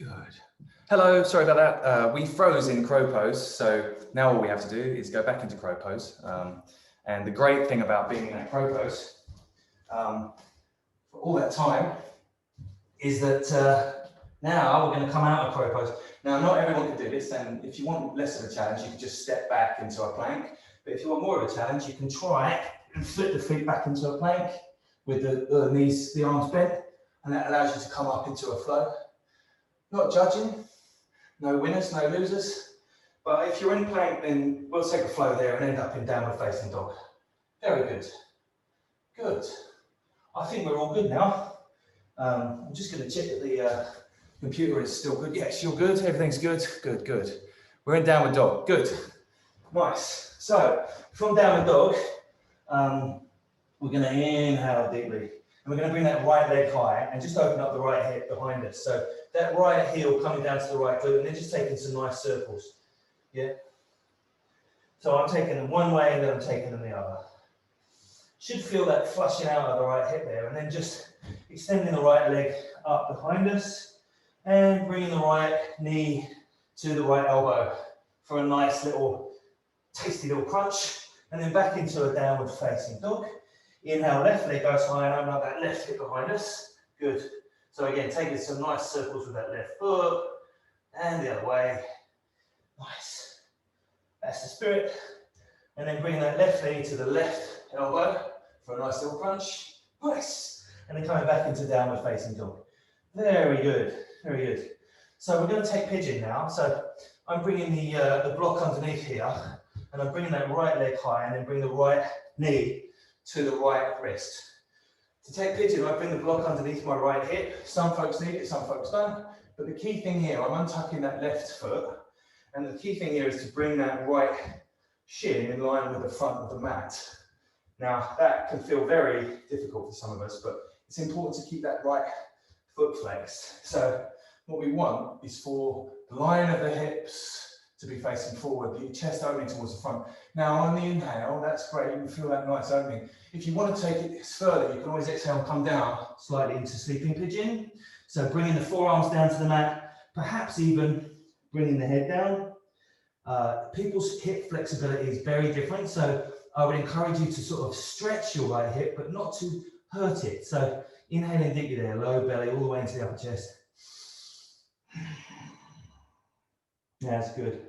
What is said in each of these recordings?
Good. Hello, sorry about that. We froze in crow pose, so now all we have to do is go back into crow pose. And the great thing about being in that crow pose for all that time is that now we're going to come out of crow pose. Now, not everyone can do this, and if you want less of a challenge, you can just step back into a plank. But if you want more of a challenge, you can try and flip the feet back into a plank with the knees, the arms bent, and that allows you to come up into a flow. Not judging, no winners, no losers. But if you're in plank, then we'll take a flow there and end up in downward facing dog. Very good. Good. I think we're all good now. I'm just going to check that the computer is still good. Yes, you're good. Everything's good. Good, good. We're in downward dog. Good. Nice. So from downward dog, we're going to inhale deeply. And we're going to bring that right leg high and just open up the right hip behind us. So that right heel coming down to the right glute and then just taking some nice circles. Yeah. So I'm taking them one way and then I'm taking them the other. Should feel that flushing out of the right hip there, and then just extending the right leg up behind us and bringing the right knee to the right elbow for a nice little tasty little crunch, and then back into a downward facing dog. Inhale, left leg goes high and open up that left hip behind us. Good. So again, taking some nice circles with that left foot and the other way. Nice. That's the spirit. And then bring that left knee to the left elbow for a nice little crunch. Nice. And then coming back into downward facing dog. Very good. Very good. So we're going to take pigeon now. So I'm bringing the block underneath here, and I'm bringing that right leg high and then bring the right knee to the right wrist. To take pigeon, I bring the block underneath my right hip. Some folks need it, some folks don't. But the key thing here, I'm untucking that left foot. And the key thing here is to bring that right shin in line with the front of the mat. Now, that can feel very difficult for some of us, but it's important to keep that right foot flexed. So what we want is for the line of the hips to be facing forward, the chest opening towards the front. Now on the inhale, that's great, you can feel that nice opening. If you want to take it further, you can always exhale and come down slightly into sleeping pigeon. So bringing the forearms down to the mat, perhaps even bringing the head down. People's hip flexibility is very different, so I would encourage you to sort of stretch your right hip, but not to hurt it. So inhaling deeply there, low belly, all the way into the upper chest. Yeah, that's good.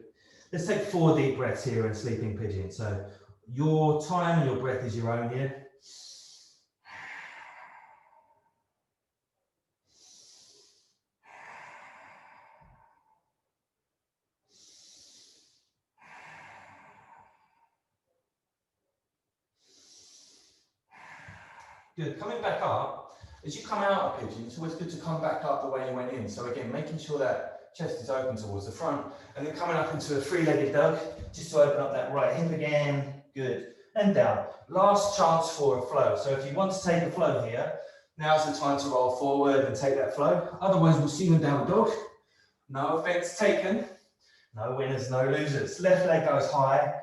Let's take 4 deep breaths here in sleeping pigeon. So your time and your breath is your own here. Good. Coming back up, as you come out of pigeon, it's always good to come back up the way you went in. So again, making sure that chest is open towards the front, and then coming up into a 3-legged dog, just to open up that right hip again. Good. And down. Last chance for a flow. So if you want to take a flow here, now's the time to roll forward and take that flow. Otherwise, we'll see you in downward dog. No offense taken. No winners, no losers. Left leg goes high,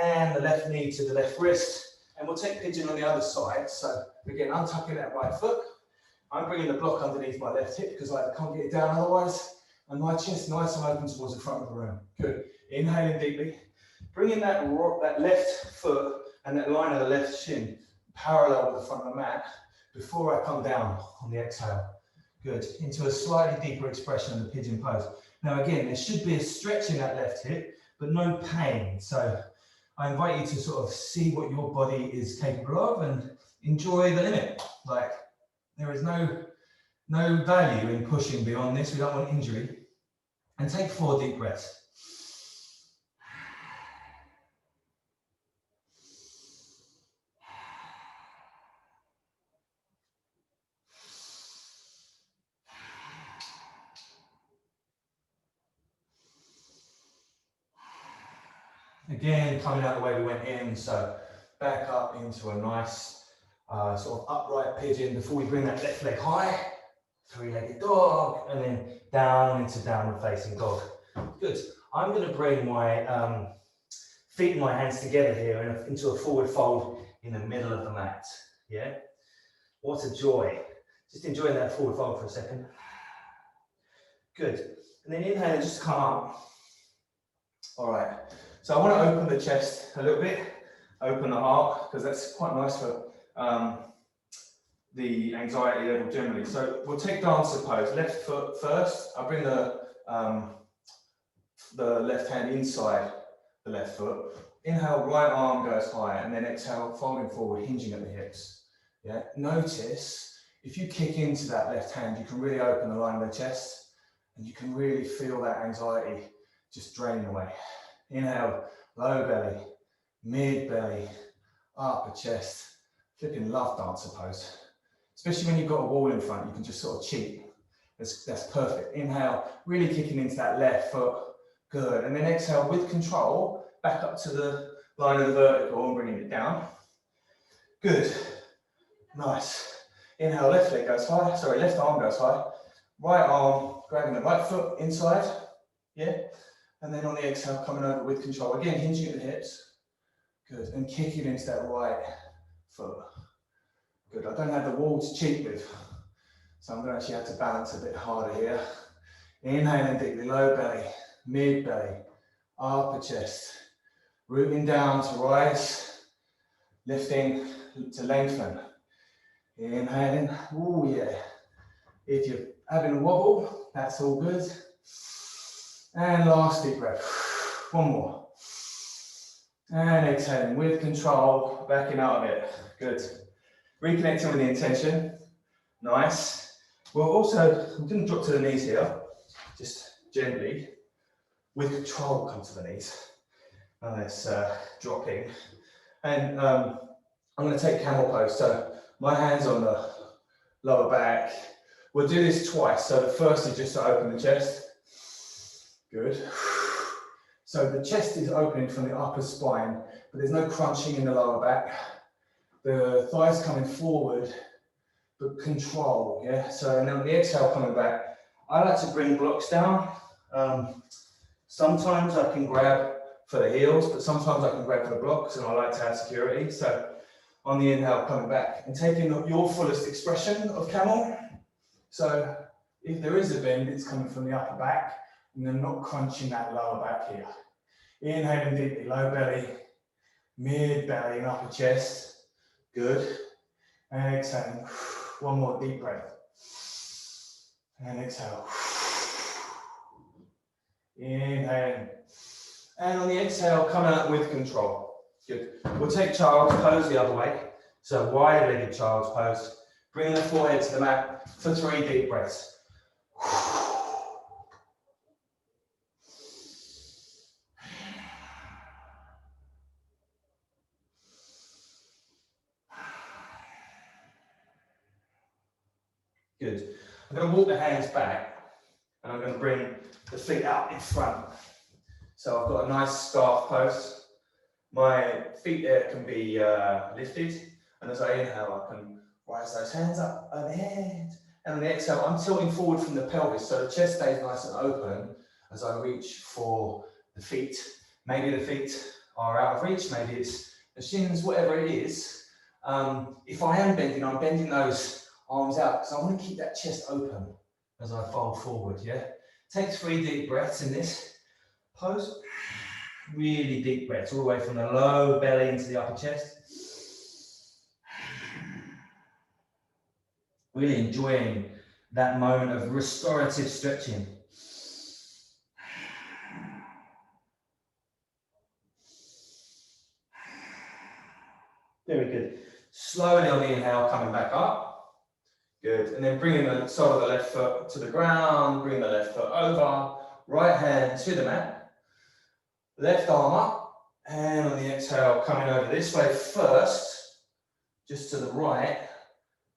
and the left knee to the left wrist. And we'll take pigeon on the other side. So again, untucking that right foot. I'm bringing the block underneath my left hip because I can't get it down otherwise. And my chest nice and open towards the front of the room. Good. Inhaling deeply. Bringing that left foot and that line of the left shin parallel with the front of the mat before I come down on the exhale. Good. Into a slightly deeper expression of the pigeon pose. Now again, there should be a stretch in that left hip, but no pain. So I invite you to sort of see what your body is capable of and enjoy the limit. Like, there is no value in pushing beyond this. We don't want injury. And take 4 deep breaths. Again, coming out the way we went in, so back up into a nice sort of upright pigeon before we bring that left leg high, 3-legged dog, and then down into downward facing dog. Good. I'm going to bring my feet and my hands together here into a forward fold in the middle of the mat. Yeah? What a joy. Just enjoying that forward fold for a second. Good. And then inhale, just come up. All right. So I want to open the chest a little bit, open the heart, because that's quite nice for the anxiety level generally. So we'll take dancer pose. Left foot first. I'll bring the left hand inside the left foot. Inhale, right arm goes high, and then exhale, folding forward, hinging at the hips. Yeah. Notice if you kick into that left hand, you can really open the line of the chest, and you can really feel that anxiety just draining away. Inhale, low belly, mid belly, upper chest. Flipping love dancer pose. Especially when you've got a wall in front, you can just sort of cheat. That's perfect. Inhale, really kicking into that left foot. Good. And then exhale with control, back up to the line of the vertical and bringing it down. Good. Nice. Inhale, left leg goes high. Sorry, left arm goes high. Right arm, grabbing the right foot inside. Yeah. And then on the exhale, coming over with control. Again, hinging at the hips. Good. And kicking into that right foot. Good. I don't have the wall to cheat with, so I'm going to actually have to balance a bit harder here. Inhaling deeply, low belly, mid belly, upper chest. Rooting down to rise, lifting to lengthen. Inhaling, oh yeah. If you're having a wobble, that's all good. And last deep breath. One more. And exhaling with control, backing out of it. Good. Reconnecting with the intention. Nice. We'll also, I'm going to drop to the knees here, just gently. With control, come to the knees. And this dropping. And I'm going to take camel pose. So my hands on the lower back. We'll do this twice. So the first is just to open the chest. Good. So the chest is opening from the upper spine, but there's no crunching in the lower back. The thighs coming forward, but control, yeah? So and then on the exhale coming back, I like to bring blocks down. Sometimes I can grab for the heels, but sometimes I can grab for the blocks, and I like to have security. So on the inhale coming back and taking your fullest expression of camel. So if there is a bend, it's coming from the upper back, and then not crunching that lower back here. Inhaling deeply, low belly, mid belly and upper chest. Good. And exhaling. One more deep breath. And exhale. Inhaling. And on the exhale, come out with control. Good. We'll take child's pose the other way. So wide-legged child's pose. Bring the forehead to the mat for 3 deep breaths. Good. I'm going to walk the hands back and I'm going to bring the feet out in front. So I've got a nice scarf pose. My feet there can be lifted, and as I inhale, I can rise those hands up overhead. And on the exhale, I'm tilting forward from the pelvis, so the chest stays nice and open as I reach for the feet. Maybe the feet are out of reach, maybe it's the shins, whatever it is. If I am bending, I'm bending those arms out, because I want to keep that chest open as I fold forward, yeah? Take 3 deep breaths in this pose. Really deep breaths, all the way from the low belly into the upper chest. Really enjoying that moment of restorative stretching. Very good. Slowly on the inhale, coming back up. Good. And then bringing the sole of the left foot to the ground, bring the left foot over, right hand to the mat, left arm up, and on the exhale, coming over this way first, just to the right,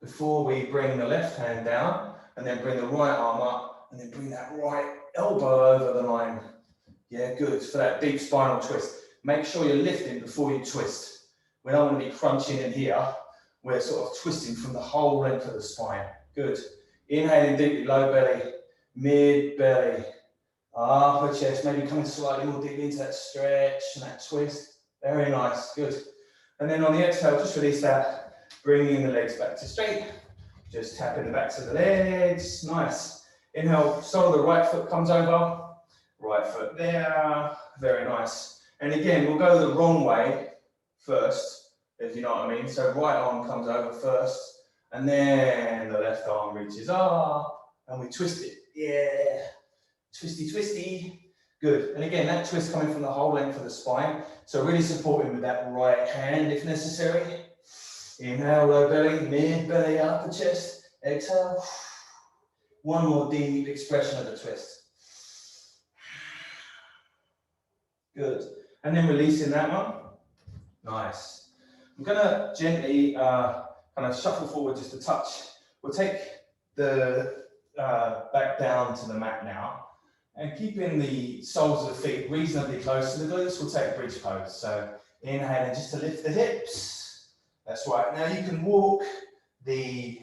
before we bring the left hand down, and then bring the right arm up, and then bring that right elbow over the line. Yeah, good. For that deep spinal twist. Make sure you're lifting before you twist. We don't want to be crunching in here. We're sort of twisting from the whole length of the spine. Good. Inhaling deeply, low belly, mid belly, upper chest, maybe coming slightly more deeply into that stretch and that twist. Very nice, good. And then on the exhale, just release that, bringing the legs back to straight. Just tapping the backs of the legs, nice. Inhale, sole of the right foot comes over, right foot there, very nice. And again, we'll go the wrong way first, if you know what I mean. So right arm comes over first, and then the left arm reaches up, and we twist it. Yeah, twisty, twisty. Good. And again, that twist coming from the whole length of the spine. So really supporting with that right hand if necessary. Inhale, low belly, mid belly, upper chest. Exhale. One more deep expression of the twist. Good. And then releasing that one. Nice. I'm going to gently kind of shuffle forward just a touch. We'll take the back down to the mat now. And keeping the soles of the feet reasonably close to the glutes, we'll take bridge pose. So inhaling just to lift the hips. That's right. Now you can walk the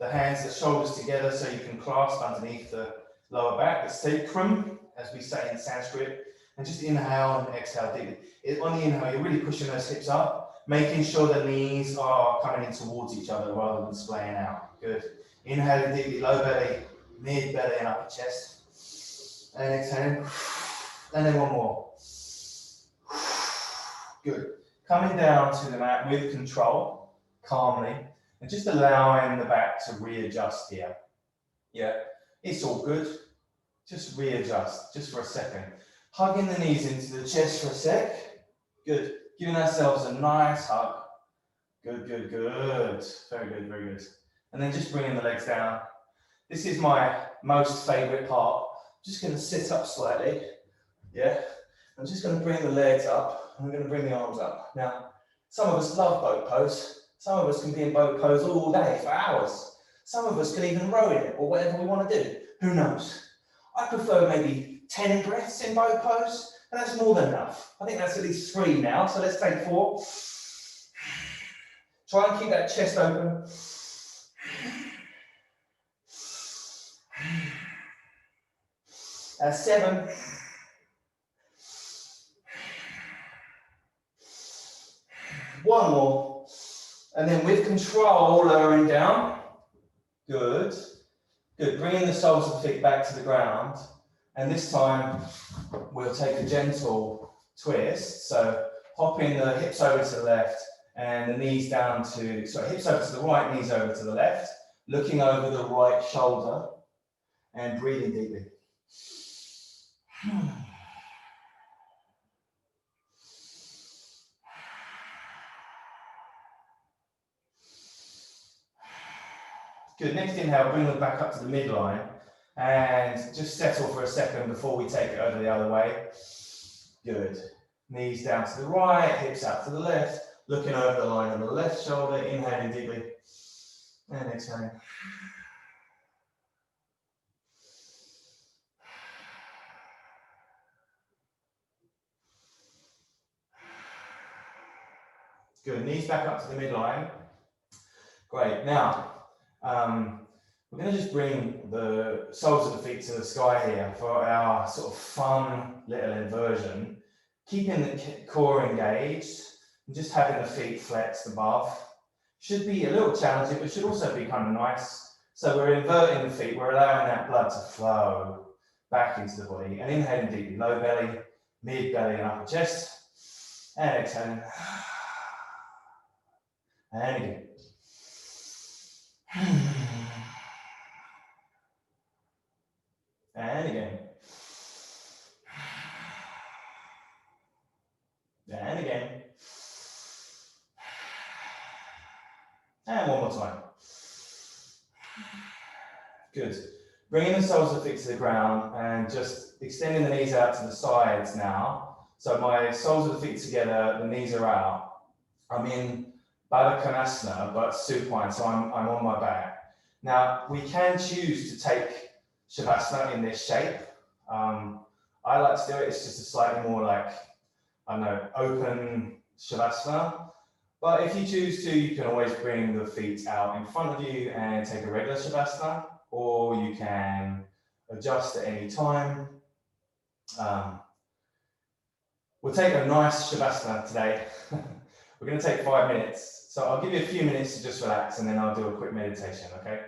hands, the shoulders together so you can clasp underneath the lower back, the sacrum, as we say in Sanskrit. And just inhale and exhale deeply. On the inhale, you're really pushing those hips up, making sure the knees are coming in towards each other rather than splaying out. Good. Inhaling deeply, low belly, mid belly and upper chest. And exhaling. And then one more. Good. Coming down to the mat with control, calmly, and just allowing the back to readjust here. Yeah, it's all good. Just readjust, just for a second. Hugging the knees into the chest for a sec. Good. Giving ourselves a nice hug. Good, good, good. Very good, very good. And then just bringing the legs down. This is my most favorite part. Just going to sit up slightly. Yeah. I'm just going to bring the legs up. I'm going to bring the arms up. Now, some of us love boat pose. Some of us can be in boat pose all day for hours. Some of us can even row in it or whatever we want to do. Who knows? I prefer maybe 10 breaths in boat pose, and that's more than enough. I think that's at least 3 now, so let's take 4. Try and keep that chest open. 7. 1 more. And then with control, lowering down. Good. Good. Bringing the soles of the feet back to the ground. And this time, we'll take a gentle twist. So hopping the hips over to the left and the knees down to, sorry, hips over to the right, knees over to the left. Looking over the right shoulder and breathing deeply. Good, next inhale, bring them back up to the midline and just settle for a second before we take it over the other way. Good, knees down to the right, hips out to the left, looking over the line on the left shoulder, inhaling deeply and exhaling. Good, knees back up to the midline. Great, now we're going to just bring the soles of the feet to the sky here for our sort of fun little inversion. Keeping the core engaged and just having the feet flexed above. Should be a little challenging, but should also be kind of nice. So we're inverting the feet, we're allowing that blood to flow back into the body and inhaling deeply, low belly, mid belly and upper chest. And exhaling. And again. And again. And again. And one more time. Good. Bringing the soles of the feet to the ground and just extending the knees out to the sides now. So my soles of the feet together, the knees are out. I'm in Baddha Konasana, but supine, so I'm on my back. Now, we can choose to take Shavasana in this shape. I like to do it, it's just a slightly more like, I don't know, open Shavasana. But if you choose to, you can always bring the feet out in front of you and take a regular Shavasana, or you can adjust at any time. We'll take a nice Shavasana today. We're going to take 5 minutes. So I'll give you a few minutes to just relax and then I'll do a quick meditation, okay?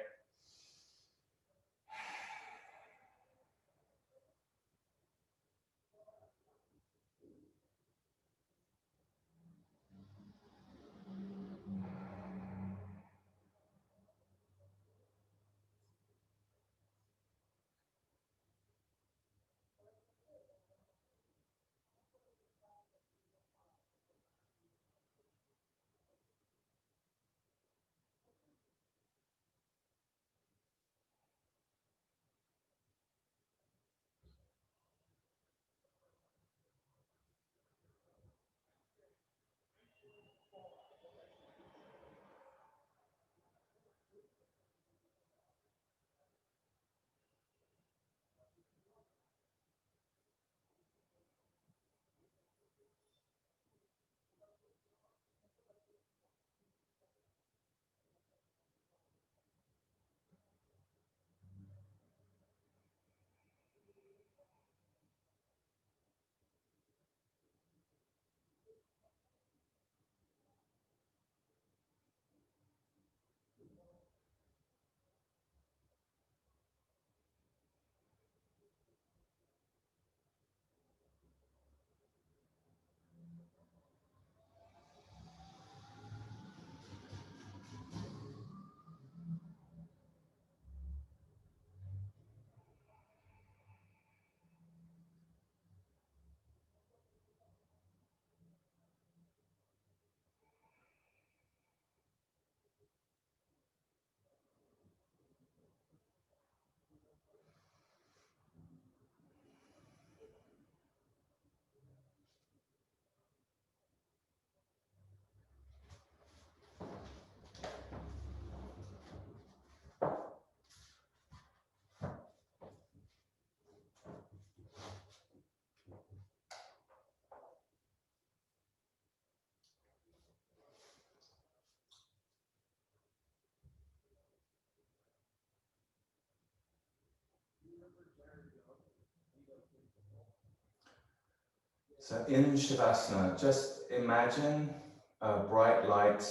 So in Shavasana, just imagine a bright light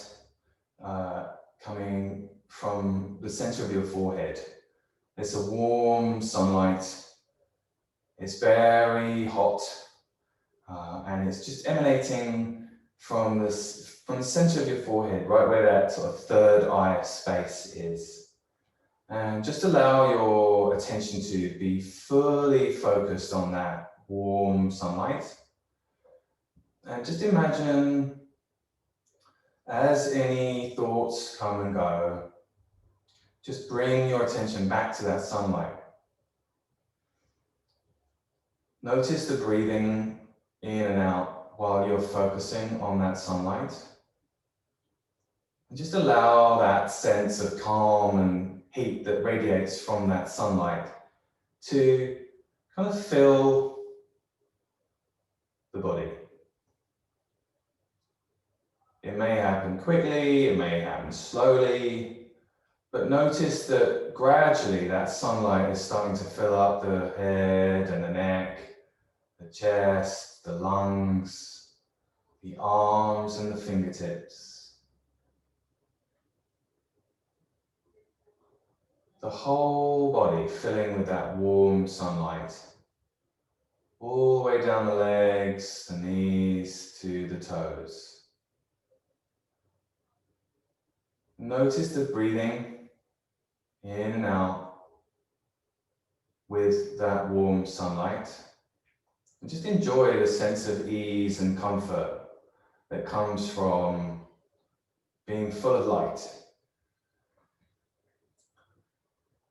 coming from the center of your forehead. It's a warm sunlight. It's very hot, and it's just emanating from the center of your forehead, right where that sort of third eye space is. And just allow your attention to be fully focused on that warm sunlight. And just imagine as any thoughts come and go, just bring your attention back to that sunlight. Notice the breathing in and out while you're focusing on that sunlight. And just allow that sense of calm and heat that radiates from that sunlight to kind of fill the body. It may happen quickly, it may happen slowly, but notice that gradually that sunlight is starting to fill up the head and the neck, the chest, the lungs, the arms and the fingertips. The whole body filling with that warm sunlight, all the way down the legs, the knees to the toes. Notice the breathing in and out with that warm sunlight. And just enjoy the sense of ease and comfort that comes from being full of light.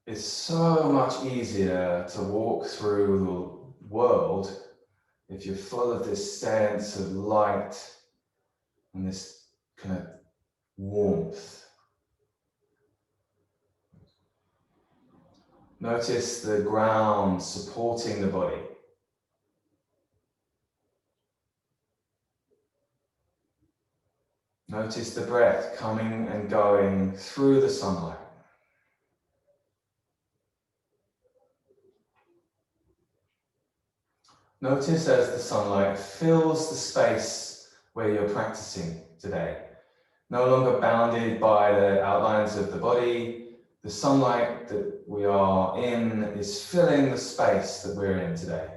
It's so much easier to walk through the world if you're full of this sense of light and this kind of warmth. Notice the ground supporting the body. Notice the breath coming and going through the sunlight. Notice as the sunlight fills the space where you're practicing today. No longer bounded by the outlines of the body. The sunlight that we are in is filling the space that we're in today.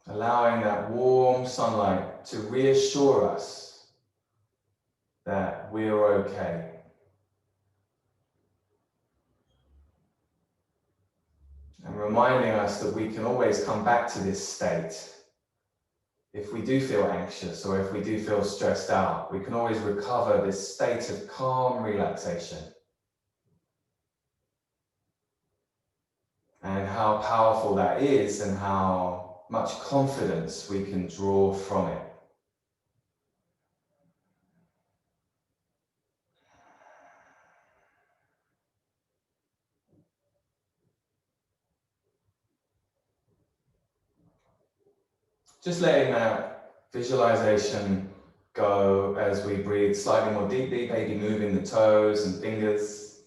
Allowing that warm sunlight to reassure us that we're okay. And reminding us that we can always come back to this state. If we do feel anxious or if we do feel stressed out, we can always recover this state of calm relaxation. And how powerful that is and how much confidence we can draw from it. Just letting that visualization go as we breathe slightly more deeply, maybe moving the toes and fingers.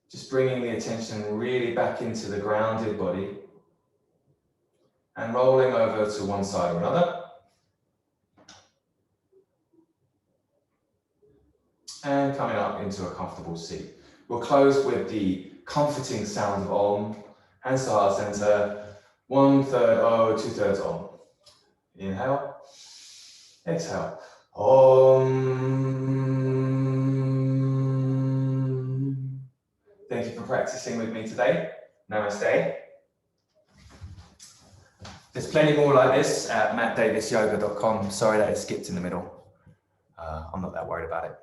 Just bringing the attention really back into the grounded body and rolling over to one side or another. And coming up into a comfortable seat. We'll close with the comforting sound of Om. Hands to heart center. 1/3 O, 2/3 Om. Inhale. Exhale. Om. Thank you for practicing with me today. Namaste. There's plenty more like this at mattdavisyoga.com. Sorry that it skipped in the middle. I'm not that worried about it.